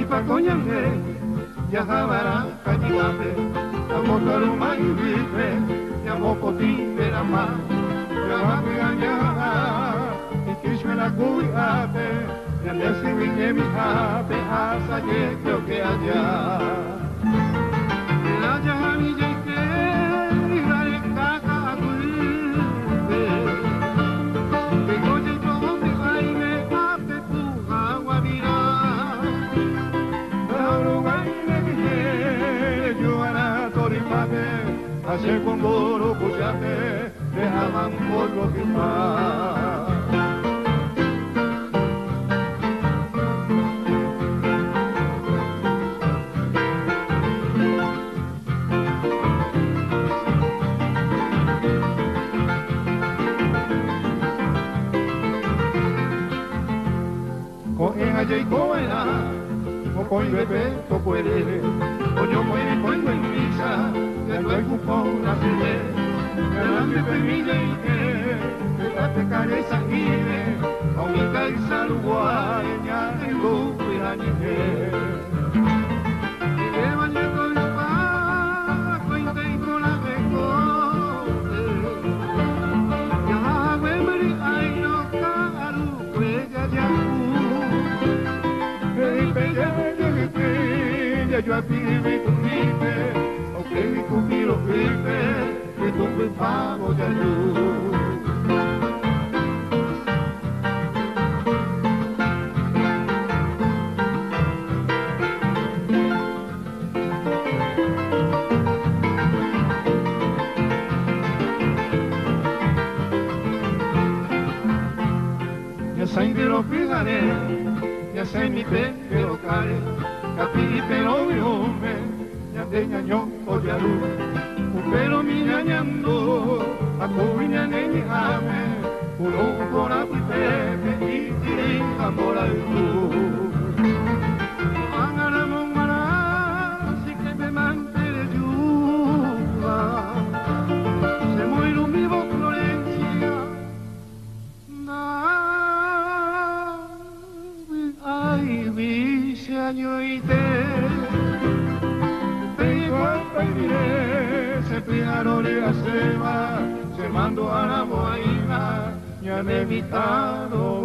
pa coñame, ya jabara cañigape, amo taruma y vive, ya moco tipe la ma, ya va pigaña, y kishme la cuiape, ya me si vine mi jape, hasta que creo que allá. La jami jeke, y la de caca aguipe, que coche todo te baile, ape puja guavira. Hacer con boro cuchate, dejaban polvo quemar. Cogen allá y coena, o coi bebé, o puede, o yo muere pongo en misa. Ya luego con la fide, grande permite que la te careza guide, aunque hay salud ya tengo cuidañe. Y que bañe con la paz, cuente con la recote. Ya huemri ay no caru, cuella ya ya yo a ti me tuviste. Que mi cupilo firme, que tu pago de luz. Ya sé que lo fijaré, ya sé mi fe que lo cae, capí pero mi hombre. De ñañón o de luz, pero mi ñañando, a tu ñañe mi jame, uno con la pepe y tirita por la luz. Angaramo mara, si que me mantere yuva, se muero mi voz Florencia, ay, mi se año y te. Se piaron la seba, se mandó a la moina, ya me he evitado